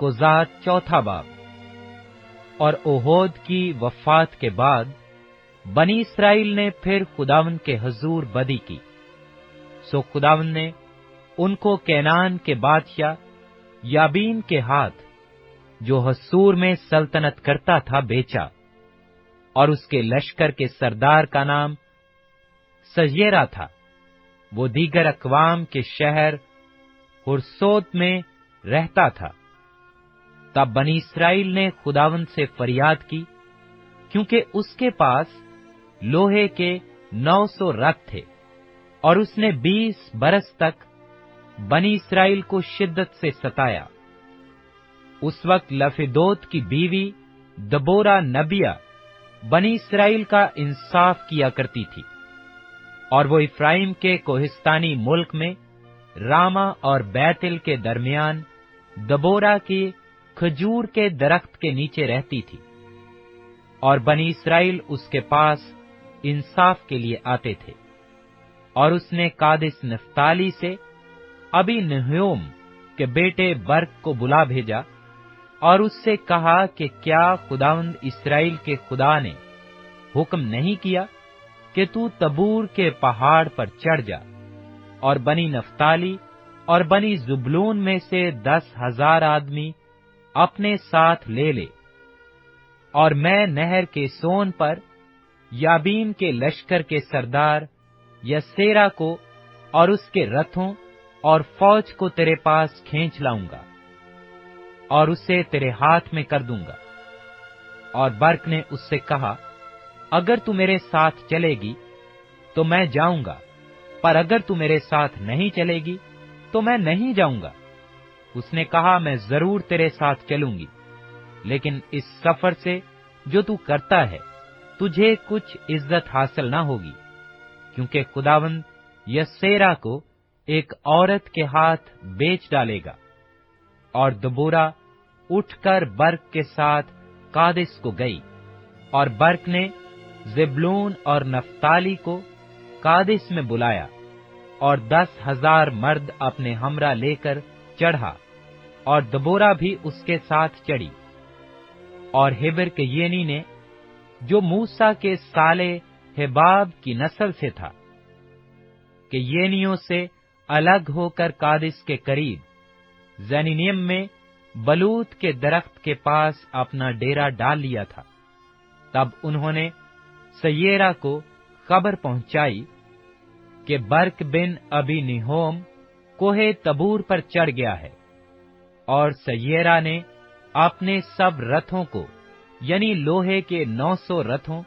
कोज़ात चौथा बाब। और ओहोद की वफात के बाद बनी इसराइल ने फिर खुदावंद के हजूर बदी की। सो खुदावंद ने उनको कैनान के बादशाह याबीन के हाथ, जो हसूर में सल्तनत करता था, बेचा, और उसके लश्कर के सरदार का नाम सजेरा था। वो दीगर अकवाम के शहर हुरसोत में रहता था। तब बनी इसराइल ने खुदावंद से फरियाद की, क्योंकि उसके पास लोहे के 900 रथ थे, और उसने 20 बरस तक बनी इसराइल को शिद्दत से सताया। उस वक्त लफिदोत की बीवी दबोरा नबिया बनी इसराइल का इंसाफ किया करती थी, और वो इफ्राइम के कोहिस्तानी मुल्क में रामा और बैतिल के दरमियान दबोरा की खजूर के दरख्त के नीचे रहती थी, और बनी इसराइल उसके पास इंसाफ के लिए आते थे। और उसने कादिस नफ्ताली से अबीनहयोम के बेटे बर्क को बुला भेजा, और उससे कहा कि क्या खुदावंद इस्राएल के खुदा ने हुक्म नहीं किया कि तू तबूर के पहाड़ पर चढ़ जा, और बनी नफ्ताली और बनी जुबलून में से 10,000 आदमी अपने साथ ले ले, और मैं नहर के सोन पर याबीन के लश्कर के सरदार यसेरा को और उसके रथों और फौज को तेरे पास खींच लाऊंगा, और उसे तेरे हाथ में कर दूंगा। और बर्क ने उससे कहा, अगर तू मेरे साथ चलेगी तो मैं जाऊंगा, पर अगर तू मेरे साथ नहीं चलेगी तो मैं नहीं जाऊंगा। उसने कहा, मैं जरूर तेरे साथ चलूंगी, लेकिन इस सफर से जो तू करता है तुझे कुछ इज्जत हासिल ना होगी, क्योंकि खुदावंद यसेरा को एक औरत के हाथ बेच डालेगा। और दबोरा उठकर बर्क के साथ कादिस को गई, और बर्क ने ज़ेबूलून और नफ्ताली को कादिस में बुलाया, और 10,000 मर्द अपने हमरा लेकर चढ़ा, और दबोरा भी उसके साथ चढ़ी। और हेबर के येनी ने, जो मूसा के साले हेबाब की नस्ल से था, कि येनियों से अलग होकर कादिस के करीब ज़नीनिम में बलूत के दरख्त के पास अपना डेरा डाल लिया था। तब उन्होंने सयेरा को खबर पहुंचाई कि बर्क बिन अबीनिहोम कोहे तबूर पर चढ़ गया है। और सयेरा ने अपने सब रथों को, यानी लोहे के 900 रथों,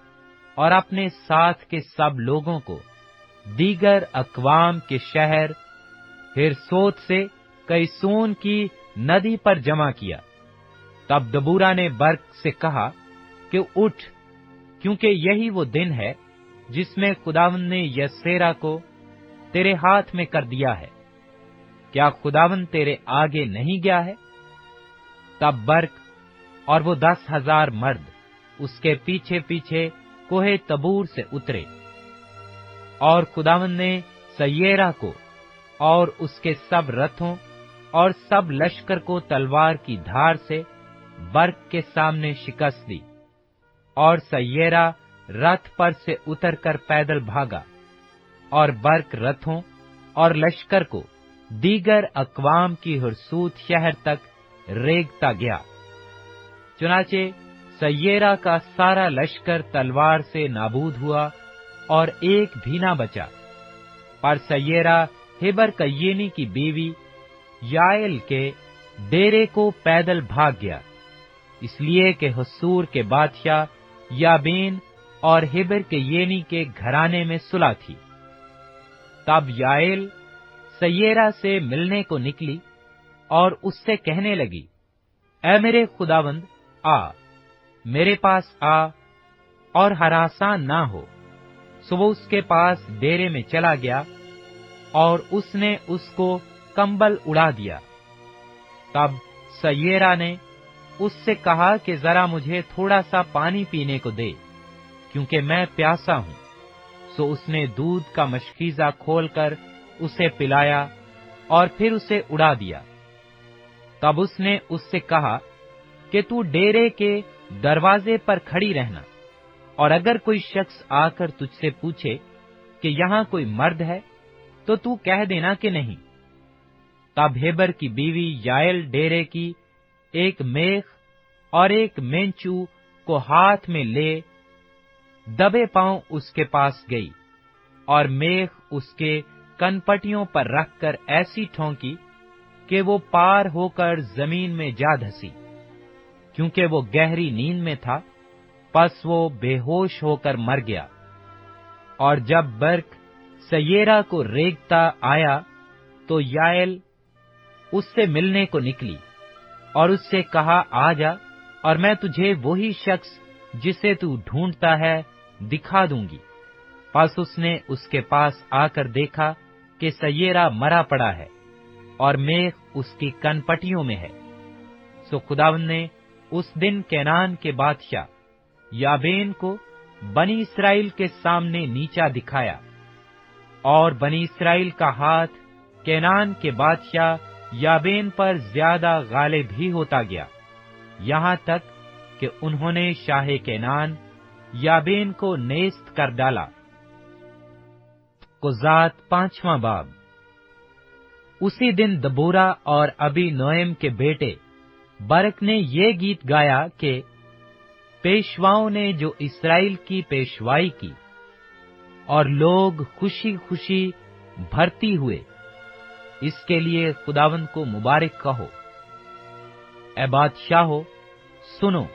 और अपने साथ के सब लोगों को दीगर अकवाम के शहर हिरसोत से कैसून की नदी पर जमा किया। तब दबूरा ने बर्क से कहा कि उठ, क्योंकि यही वो दिन है जिसमें खुदावंद ने यसेरा को तेरे हाथ में कर दिया है। क्या खुदावंद तेरे आगे नहीं गया है? तब बर्क और वो 10,000 मर्द उसके पीछे पीछे कोहे तबूर से उतरे, और खुदावंद ने सयेरा को और उसके सब रथों और सब लश्कर को तलवार की धार से बर्क के सामने शिकस्त दी। और सयेरा रथ पर से उतरकर पैदल भागा, और बर्क रथों और लश्कर को दीगर अकवाम की हुरसूत शहर तक रेगता गया। चुनाचे सयेरा का सारा लश्कर तलवार से नाबूद हुआ, और एक भी ना बचा। पर सयेरा हेबर कय्येनी की बीवी याएल के डेरे को पैदल भाग गया, इसलिए कि हसूर के बादशाह याबीन और हेबर कय्येनी के घराने में सुलह थी। तब याएल सयेरा से मिलने को निकली, और उससे कहने लगी, ऐ मेरे खुदावंद, आ, मेरे पास आ, और हरासान ना हो। सो वो उसके पास डेरे में चला गया, और उसने उसको कंबल उड़ा दिया। तब सयेरा ने उससे कहा कि जरा मुझे थोड़ा सा पानी पीने को दे, क्योंकि मैं प्यासा हूं। सो उसने दूध का मशकीजा खोलकर उसे पिलाया, और फिर उसे उड़ा दिया। तब उसने उससे कहा कि तू डेरे के दरवाजे पर खड़ी रहना, और अगर कोई शख्स आकर तुझसे पूछे कि यहाँ कोई मर्द है, तो तू कह देना कि नहीं। तब हेबर की बीवी याएल डेरे की एक मेख और एक मेंचू को हाथ में ले दबे पांव उसके पास गई, और मेख उसके कनपटियों पर रखकर ऐसी ठोंकी कि वो पार होकर जमीन में जा धसी। क्योंकि वो गहरी नींद में था, पस वो बेहोश होकर मर गया। और जब बर्क सयेरा को रेंगता आया, तो याएल उससे मिलने को निकली और उससे कहा, आ जा, और मैं तुझे वही शख्स जिसे तू ढूंढता है दिखा दूंगी। पस उसने उसके पास आकर देखा कि सयेरा मरा पड़ा है और मेख उसकी कनपटियों में है। सो खुदावंद ने उस दिन कैनान के बादशाह याबेन को बनी इस्राएल के सामने नीचा दिखाया, और बनी इस्राएल का हाथ कैनान के बादशाह याबेन पर ज्यादा गालिब भी होता गया, यहाँ तक कि उन्होंने शाहे कैनान याबेन को नेस्त कर डाला। कुजात 5वां बाब। उसी दिन दबोरा और अबी नोएम के बेटे बरक ने ये गीत गाया कि पेशवाओं ने जो इस्राएल की पेशवाई की और लोग खुशी खुशी भर्ती हुए, इसके लिए खुदावंद को मुबारक कहो। ए बादशाहो सुनो,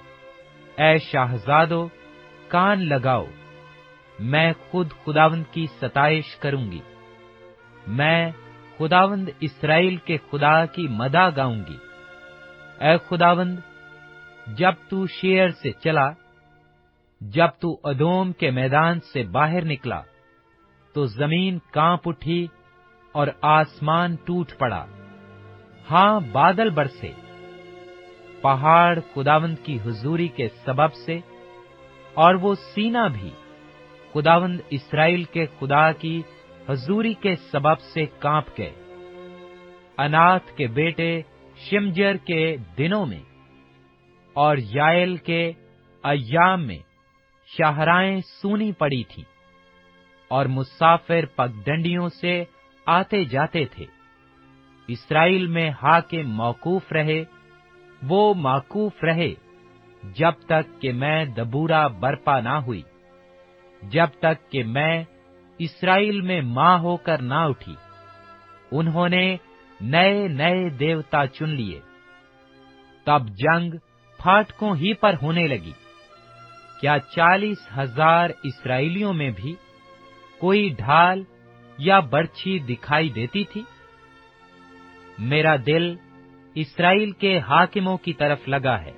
ए शाहजादो कान लगाओ, मैं खुद खुदावंद की सताइश करूंगी। मैं खुदावंद इस्राएल के खुदा की मदा गाऊंगी। ए खुदावंद, जब तू शेर से चला, जब तू अदोम के मैदान से बाहर निकला, तो जमीन कांप उठी और आसमान टूट पड़ा। हां, बादल बरसे, पहाड़ खुदावंद की हुजूरी के सबब से, और वो सीना भी खुदावंद इस्राएल के खुदा की हुजूरी के सबब से कांप गए। अनात के बेटे शिमजर के दिनों में और याएल के अय्याम में शाहराएं सूनी पड़ी थीं, और मुसाफिर पगडंडियों से आते जाते थे। इस्राएल में हाकिम मौकूफ रहे, वो माकूफ रहे जब तक कि मैं दबूरा बरपा ना हुई, जब तक कि मैं इस्राएल में मां होकर ना उठी। उन्होंने नए नए देवता चुन लिए। तब जंग फाटकों ही पर होने लगी। क्या 40,000 इस्राएलियों में भी कोई ढाल या बर्छी दिखाई देती थी? मेरा दिल इस्राएल के हाकिमों की तरफ लगा है,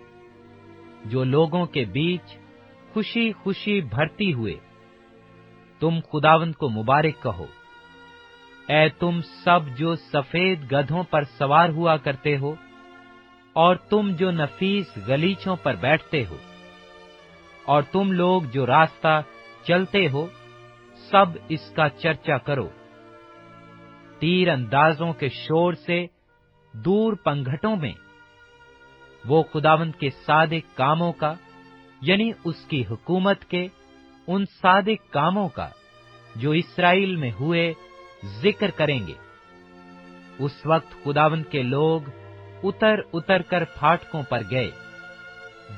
जो लोगों के बीच खुशी खुशी भर्ती हुए। तुम खुदावंद को मुबारक कहो। ऐ तुम सब जो सफेद गधों पर सवार हुआ करते हो, और तुम जो नफीस गलीचों पर बैठते हो, और तुम लोग जो रास्ता चलते हो, सब इसका चर्चा करो। तीर अंदाजों के शोर से दूर पंघटों में वो खुदावंद के सादिक कामों का, यानी उसकी हुकूमत के उन सादिक कामों का जो इस्राएल में हुए, जिक्र करेंगे। उस वक्त खुदावंद के लोग उतर उतर कर फाटकों पर गए।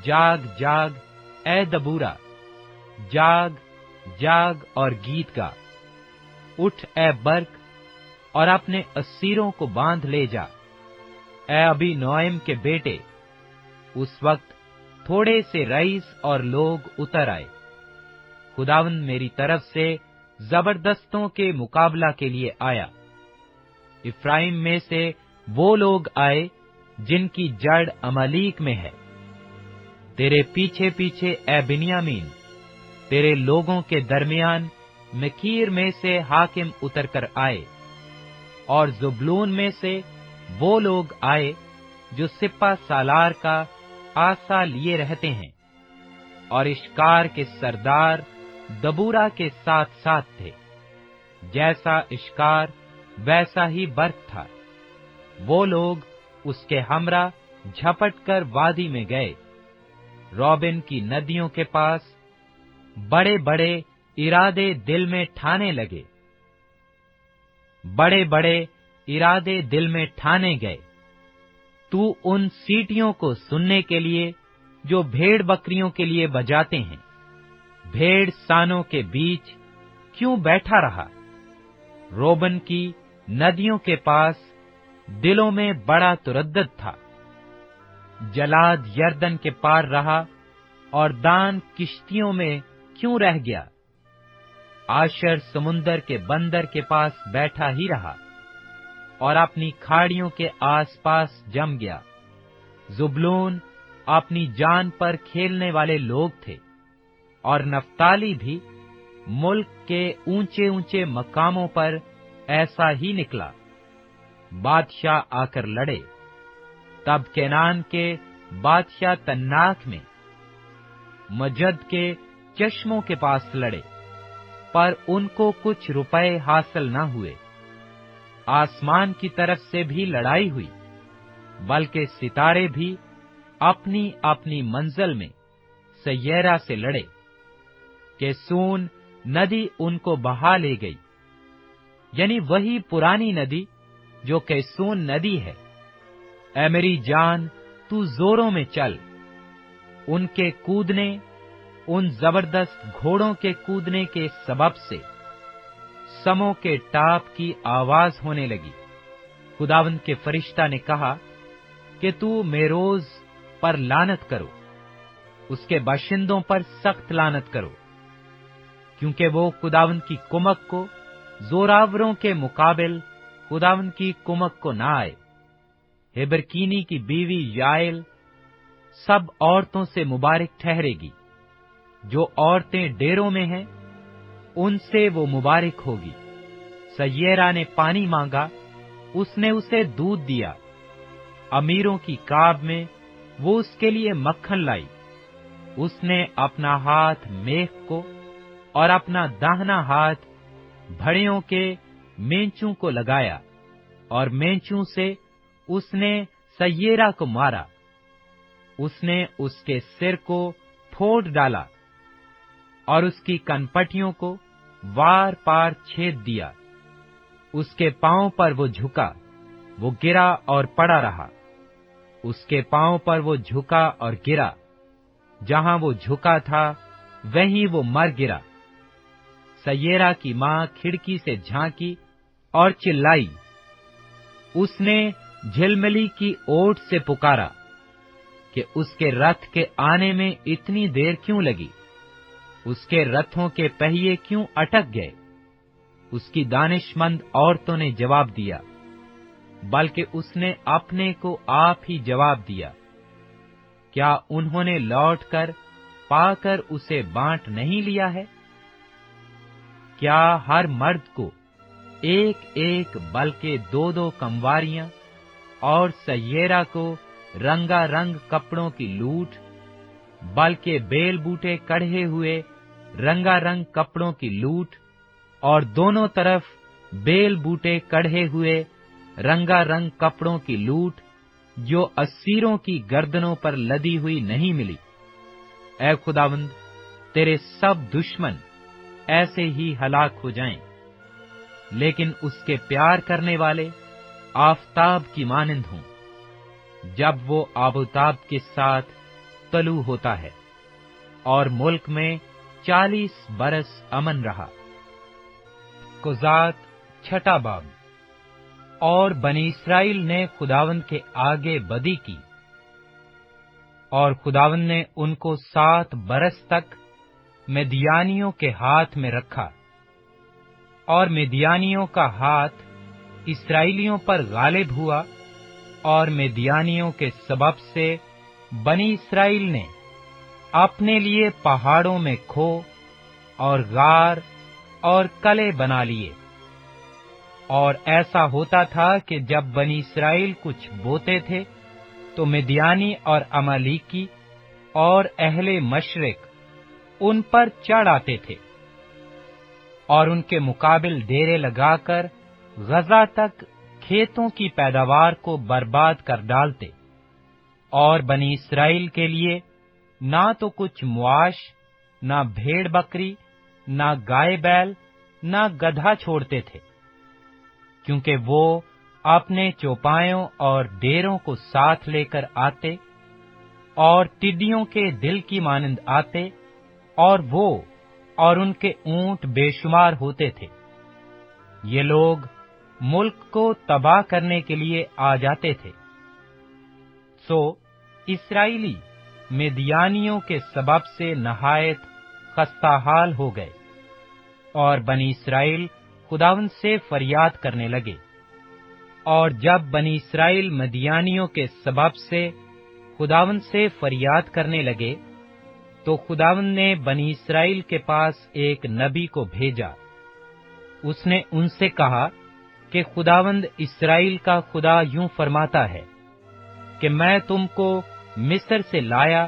जाग जाग ए दबूरा, जाग जाग और गीत गा। उठ ए बर्क, और अपने असीरों को बांध ले जा। ए अबी नोएम के बेटे, उस वक्त थोड़े से रईस और लोग उतर आए। खुदावंद मेरी तरफ से जबरदस्तों के मुकाबला के लिए आया। इफ्राइम में से वो लोग आए जिनकी जड़ अमालीक में है। तेरे पीछे पीछे ए बिन्यामीन, तेरे लोगों के दरमियान मकीर में से हाकिम उतर कर आए। और जुबलून में से वो लोग आए जो सिपा सालार का आसा लिए रहते हैं, और इश्कार के सरदार दबूरा के साथ साथ थे। जैसा इश्कार वैसा ही बर्क था। वो लोग उसके हमरा झपट कर वादी में गए। रौबिन की नदियों के पास बड़े बड़े इरादे दिल में ठाने लगे, बड़े बड़े इरादे दिल में ठाने गए। तू उन सीटियों को सुनने के लिए जो भेड़ बकरियों के लिए बजाते हैं, भेड़ सानों के बीच क्यों बैठा रहा? रोबन की नदियों के पास दिलों में बड़ा तुरद्दद था। जलाद यर्दन के पार रहा और दान किश्तियों में क्यों रह गया? आशर समुंदर के बंदर के पास बैठा ही रहा और अपनी खाड़ियों के आसपास जम गया। जुबलून अपनी जान पर खेलने वाले लोग थे, और नफ्ताली भी मुल्क के ऊंचे ऊंचे मकामों पर ऐसा ही निकला। बादशाह आकर लड़े। तब केनान के बादशाह तन्नाक में मजद के चश्मों के पास लड़े, पर उनको कुछ रुपए हासिल न हुए। आसमान की तरफ से भी लड़ाई हुई, बल्कि सितारे भी अपनी अपनी मंजिल में सय्यरा से लड़े। केसून नदी उनको बहा ले गई, यानी वही पुरानी नदी जो केसून नदी है। ऐ मेरी जान, तू जोरों में चल। उनके कूदने, उन जबरदस्त घोड़ों के कूदने के सबब से समों के टाप की आवाज होने लगी। खुदावंद के फरिश्ता ने कहा कि तू मेरोज पर लानत करो, उसके बाशिंदों पर सख्त लानत करो, क्योंकि वो खुदावंद की कुमक को जोरावरों के मुकाबिल खुदावंद की कुमक को ना आए। हेबरकीनी की बीवी याएल सब औरतों से मुबारक ठहरेगी। जो औरतें डेरों में हैं, उनसे वो मुबारक होगी। सय्यरा ने पानी मांगा, उसने उसे दूध दिया। अमीरों की काब में वो उसके लिए मक्खन लाई। उसने अपना हाथ मेख को और अपना दाहिना हाथ भड़ियों के मेंचू को लगाया, और मेंचू से उसने सय्यरा को मारा। उसने उसके सिर को फोड़ डाला और उसकी कनपटियों को वार पार छेद दिया। उसके पांव पर वो झुका, वो गिरा और पड़ा रहा। उसके पांव पर वो झुका और गिरा। जहां वो झुका था, वहीं वो मर गिरा। सय्यरा की मां खिड़की से झांकी और चिल्लाई। उसने झिलमिली की ओट से पुकारा कि उसके रथ के आने में इतनी देर क्यों लगी? उसके रथों के पहिए क्यों अटक गए? उसकी दानिशमंद औरतों ने जवाब दिया, बल्कि उसने अपने को आप ही जवाब दिया। क्या उन्होंने लौटकर पाकर उसे बांट नहीं लिया है? क्या हर मर्द को एक एक बल्कि दो दो कंवारियां और सय्यरा को रंगारंग कपड़ों की लूट, बल्कि बेल बूटे कढ़े हुए रंगारंग कपड़ों की लूट, और दोनों तरफ बेल बूटे कढ़े हुए रंगारंग कपड़ों की लूट, जो असीरों की गर्दनों पर लदी हुई नहीं मिली। ऐ खुदावंद, तेरे सब दुश्मन ऐसे ही हलाक हो जाएं, लेकिन उसके प्यार करने वाले आफताब की मानिंद हों, जब वो आबोताब के साथ तलू होता है। और मुल्क में 40 बरस अमन रहा। कुजात छठा बाब। और बनी इस्राएल ने खुदावंद के आगे बदी की, और खुदावंद ने उनको 7 बरस तक मिद्यानियों के हाथ में रखा। और मिद्यानियों का हाथ इस्राएलियों पर गालिब हुआ, और मिद्यानियों के सबब से बनी इस्राएल ने अपने लिए पहाड़ों में खो और गार और कले बना लिए। और ऐसा होता था कि जब बनी इस्राएल कुछ बोते थे, तो मिद्यानी और अमालेकी और अहले मशरिक उन पर चढ़ आते थे, और उनके मुकाबिल डेरे लगाकर गजा तक کھیتوں کی پیداوار کو برباد کر ڈالتے، اور بنی اسرائیل کے لیے نہ تو کچھ معاش، نہ بھیڑ بکری، نہ گائے بیل، نہ گدھا چھوڑتے تھے، کیونکہ وہ اپنے چوپایوں اور ڈیروں کو ساتھ لے کر آتے، اور ٹڈیوں کے دل کی مانند آتے، اور وہ اور ان کے اونٹ بے شمار ہوتے تھے۔ یہ لوگ ملک کو تباہ کرنے کے لیے آ جاتے تھے۔ سو اسرائیلی مدیانیوں کے سبب سے نہایت خستہ حال ہو گئے، اور بنی اسرائیل خداوند سے فریاد کرنے لگے۔ اور جب بنی اسرائیل مدیانیوں کے سبب سے خداوند سے فریاد کرنے لگے، تو خداوند نے بنی اسرائیل کے پاس ایک نبی کو بھیجا۔ اس نے ان سے کہا کہ خداوند اسرائیل کا خدا یوں فرماتا ہے کہ میں تم کو مصر سے لایا،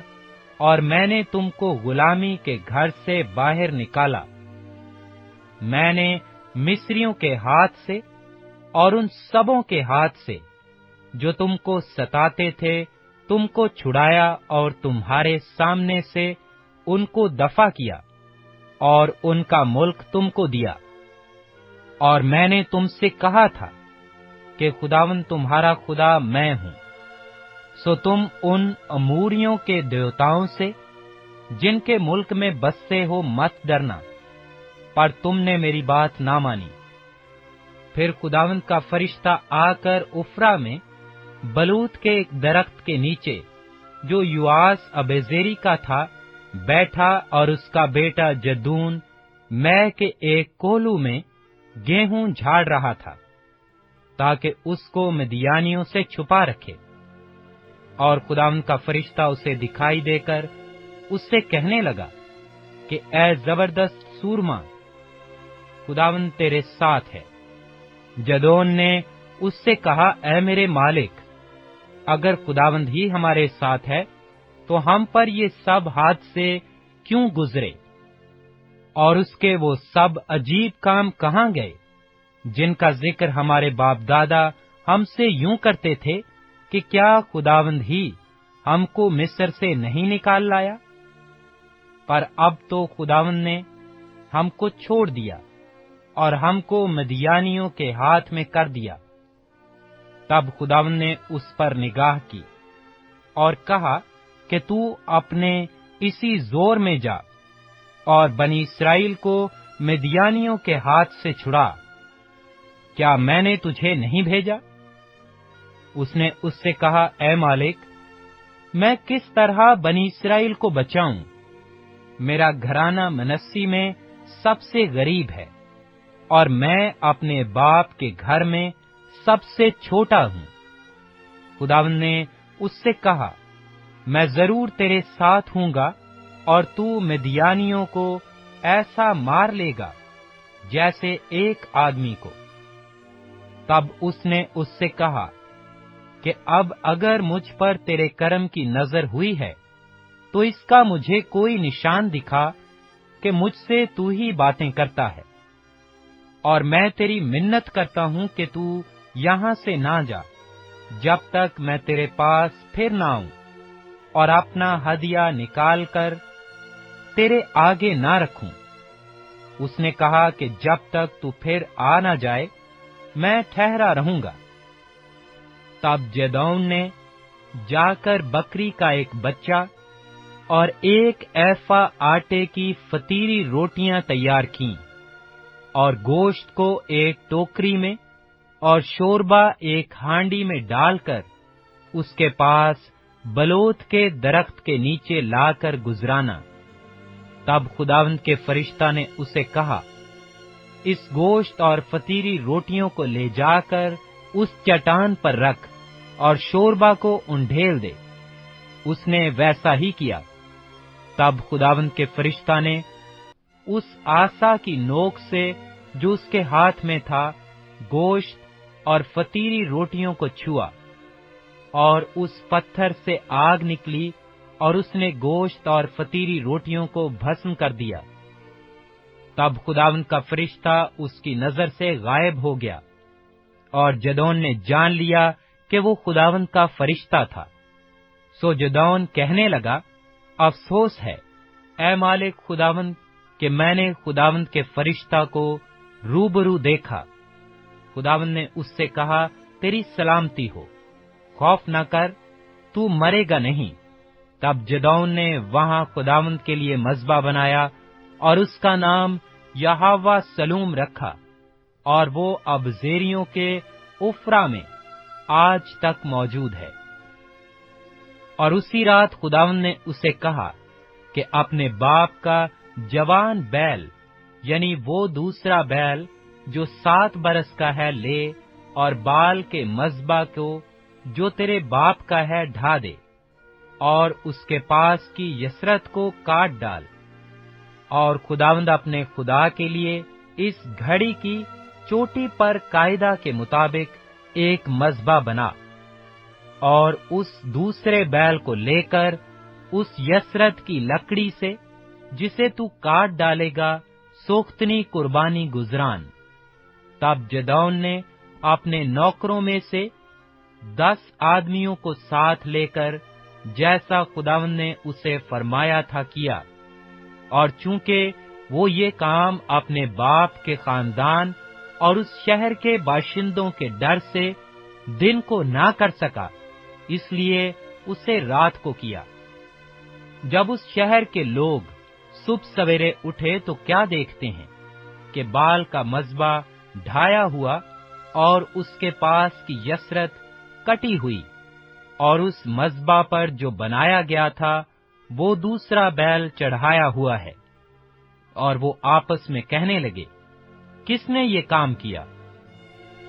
اور میں نے تم کو غلامی کے گھر سے باہر نکالا۔ میں نے مصریوں کے ہاتھ سے اور ان سبوں کے ہاتھ سے جو تم کو ستاتے تھے تم کو چھڑایا، اور تمہارے سامنے سے ان کو دفع کیا، اور ان کا ملک تم کو دیا۔ اور میں نے تم سے کہا تھا کہ خداوند تمہارا خدا میں ہوں۔ سو تم ان اموریوں کے دیوتاؤں سے جن کے ملک میں بستے ہو مت ڈرنا، پر تم نے میری بات نہ مانی۔ پھر خداوند کا فرشتہ آ کر عفرا میں بلوت کے ایک درخت کے نیچے جو یواس ابیزری کا تھا بیٹھا، اور اس کا بیٹا جدون میں کے ایک کولو میں گیہوں جھاڑ رہا تھا، تاکہ اس کو مدیانیوں سے چھپا رکھے۔ اور خداوند کا فرشتہ اسے دکھائی دے کر اس سے کہنے لگا کہ اے زبردست سورما، خداوند تیرے ساتھ ہے۔ جدون نے اس سے کہا، اے میرے مالک، اگر خداوند ہی ہمارے ساتھ ہے تو ہم پر یہ سب حادثے کیوں گزرے، اور اس کے وہ سب عجیب کام کہاں گئے جن کا ذکر ہمارے باپ دادا ہم سے یوں کرتے تھے کہ کیا خداوند ہی ہم کو مصر سے نہیں نکال لایا؟ پر اب تو خداوند نے ہم کو چھوڑ دیا اور ہم کو مدیانیوں کے ہاتھ میں کر دیا۔ تب خداوند نے اس پر نگاہ کی اور کہا کہ تو اپنے اسی زور میں جا اور بنی اسرائیل کو مدیانیوں کے ہاتھ سے چھڑا۔ کیا میں نے تجھے نہیں بھیجا؟ اس نے اس سے کہا، اے مالک، میں کس طرح بنی اسرائیل کو بچاؤں؟ میرا گھرانہ منسی میں سب سے غریب ہے، اور میں اپنے باپ کے گھر میں سب سے چھوٹا ہوں۔ خداوند نے اس سے کہا، میں ضرور تیرے ساتھ ہوں گا، اور تو مدیانیوں کو ایسا مار لے گا جیسے ایک آدمی کو۔ تب اس نے اس سے کہا کہ اب اگر مجھ پر تیرے کرم کی نظر ہوئی ہے تو اس کا مجھے کوئی نشان دکھا کہ مجھ سے تو ہی باتیں کرتا ہے، اور میں تیری منت کرتا ہوں کہ تو یہاں سے نہ جا جب تک میں تیرے پاس پھر نہ آؤں اور اپنا ہدیہ نکال کر تیرے آگے نہ رکھوں۔ اس نے کہا کہ جب تک تو پھر آ نہ جائے میں ٹھہرا رہوں گا۔ تب جدعون نے جا کر بکری کا ایک بچہ اور ایک ایفا آٹے کی فطیری روٹیاں تیار کیں، اور گوشت کو ایک ٹوکری میں اور شوربہ ایک ہانڈی میں ڈال کر اس کے پاس بلوت کے درخت کے نیچے لا کر گزرانا۔ تب خداوند کے فرشتہ نے اسے کہا، اس گوشت اور فطیری روٹیوں کو لے جا کر اس چٹان پر رکھ اور شوربہ کو انڈھیل دے۔ اس نے ویسا ہی کیا۔ تب خداوند کے فرشتہ نے اس عصا کی نوک سے جو اس کے ہاتھ میں تھا گوشت اور فطیری روٹیوں کو چھوا، اور اس پتھر سے آگ نکلی اور اس نے گوشت اور فطیری روٹیوں کو بھسم کر دیا۔ تب خداوند کا فرشتہ اس کی نظر سے غائب ہو گیا، اور جدون نے جان لیا کہ وہ خداوند کا فرشتہ تھا۔ سو جدون کہنے لگا، افسوس ہے اے مالک خداوند کہ میں نے خداوند کے فرشتہ کو روبرو دیکھا۔ خداوند نے اس سے کہا، تیری سلامتی ہو، خوف نہ کر، تو مرے گا نہیں۔ تب جدون نے وہاں خداوند کے لیے مذبح بنایا اور اس کا نام یہوہ سلوم رکھا، اور وہ اب زیریوں کے عفرا میں آج تک موجود ہے۔ اور اسی رات خداوند نے اسے کہا کہ اپنے باپ کا جوان بیل، یعنی وہ دوسرا بیل جو 7 برس کا ہے، لے اور بال کے مذبح کو جو تیرے باپ کا ہے ڈھا دے، اور اس کے پاس کی یسرت کو کاٹ ڈال۔ اور خداوند اپنے خدا کے لیے اس گھڑی کی چوٹی پر قاعدہ کے مطابق ایک مذبح بنا، اور اس دوسرے بیل کو لے کر اس یسرت کی لکڑی سے جسے تو کاٹ ڈالے گا سوختنی قربانی گزران۔ تب جدون نے اپنے نوکروں میں سے 10 آدمیوں کو ساتھ لے کر جیسا خداوند نے اسے فرمایا تھا کیا، اور چونکہ وہ یہ کام اپنے باپ کے خاندان اور اس شہر کے باشندوں کے ڈر سے دن کو نہ کر سکا، اس لیے اسے رات کو کیا۔ جب اس شہر کے لوگ صبح سویرے اٹھے تو کیا دیکھتے ہیں کہ بال کا مذبح ڈھایا ہوا اور اس کے پاس کی یسرت کٹی ہوئی، اور اس مذبح پر جو بنایا گیا تھا وہ دوسرا بیل چڑھایا ہوا ہے۔ اور وہ آپس میں کہنے لگے، کس نے یہ کام کیا؟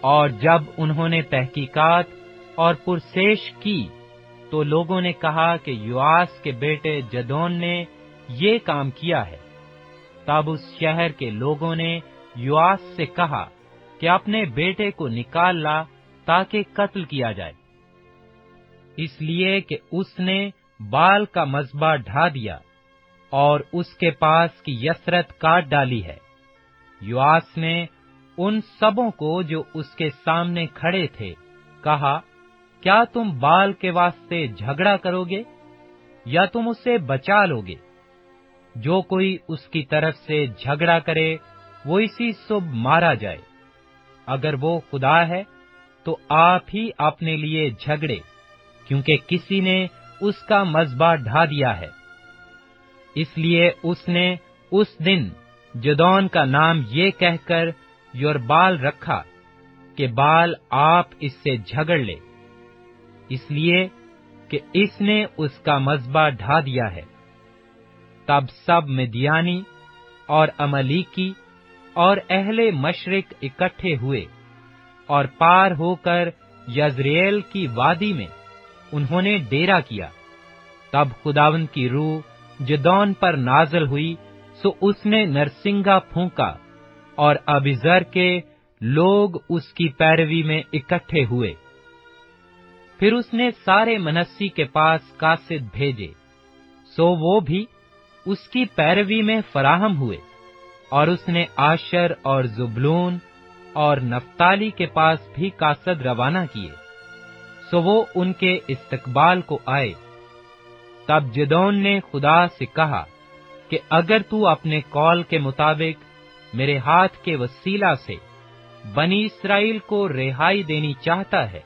اور جب انہوں نے تحقیقات اور پرسش کی تو لوگوں نے کہا کہ یواس کے بیٹے جدون نے یہ کام کیا ہے۔ تب اس شہر کے لوگوں نے یواس سے کہا کہ اپنے بیٹے کو نکال لا تاکہ قتل کیا جائے، اس لیے کہ اس نے بال کا مذبح ڈھا دیا اور اس کے پاس کی یسرت کاٹ ڈالی ہے۔ یواس نے ان سبوں کو جو اس کے سامنے کھڑے تھے کہا، کیا تم بال کے واسطے جھگڑا کرو گے یا تم اسے بچا لو گے؟ جو کوئی اس کی طرف سے جھگڑا کرے وہ اسی صبح مارا جائے۔ اگر وہ خدا ہے تو آپ ہی اپنے لیے جھگڑے، کیونکہ کسی نے اس کا مذبح ڈھا دیا ہے۔ اس لیے اس نے اس دن جدون کا نام یہ کہہ کر یوربال رکھا کہ بال آپ اس سے جھگڑ لے، اس لیے کہ اس نے اس کا مذبح ڈھا دیا ہے۔ تب سب مدیانی اور املیکی اور اہل مشرق اکٹھے ہوئے، اور پار ہو کر یزریل کی وادی میں انہوں نے ڈیرا کیا۔ تب خداوند کی روح جدون پر نازل ہوئی، سو اس نے نرسنگا پھونکا، اور ابیزر کے لوگ اس کی پیروی میں اکٹھے ہوئے۔ پھر اس نے سارے منسی کے پاس قاصد بھیجے، سو وہ بھی اس کی پیروی میں فراہم ہوئے، اور اس نے آشر اور زبلون اور نفتالی کے پاس بھی قاصد روانہ کیے، سو وہ ان کے استقبال کو آئے۔ تب جدون نے خدا سے کہا کہ اگر تو اپنے قول کے مطابق میرے ہاتھ کے وسیلہ سے بنی اسرائیل کو رہائی دینی چاہتا ہے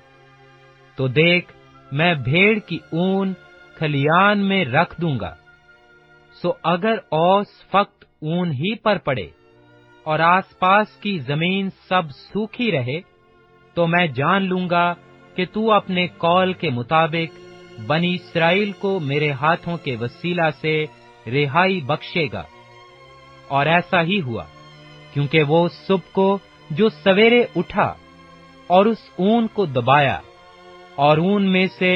تو دیکھ، میں بھیڑ کی اون کھلیان میں رکھ دوں گا۔ سو اگر اوس فقط اون ہی پر پڑے اور آس پاس کی زمین سب سوکھی رہے تو میں جان لوں گا کہ تو اپنے قول کے مطابق بنی اسرائیل کو میرے ہاتھوں کے وسیلہ سے رہائی بخشے گا۔ اور ایسا ہی ہوا، کیونکہ وہ صبح کو جو سویرے اٹھا اور اس اون کو دبایا اور اون میں سے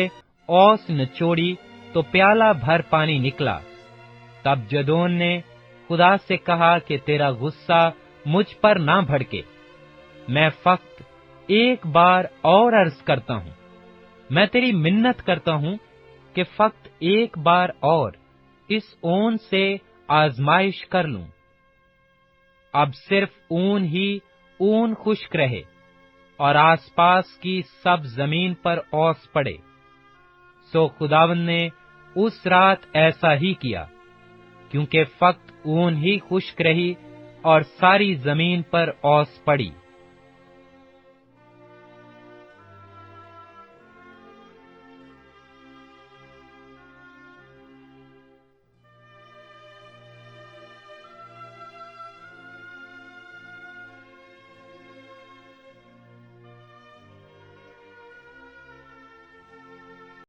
اوس نچوڑی تو پیالہ بھر پانی نکلا۔ تب جدون نے خدا سے کہا کہ تیرا غصہ مجھ پر نہ بھڑکے، میں فقط ایک بار اور عرض کرتا ہوں، میں تیری منت کرتا ہوں کہ فقط ایک بار اور اس اون سے آزمائش کر لوں۔ اب صرف اون ہی اون خشک رہے، اور آس پاس کی سب زمین پر اوس پڑے۔ سو خداوند نے اس رات ایسا ہی کیا، کیونکہ فقط اون ہی خشک رہی اور ساری زمین پر اوس پڑی۔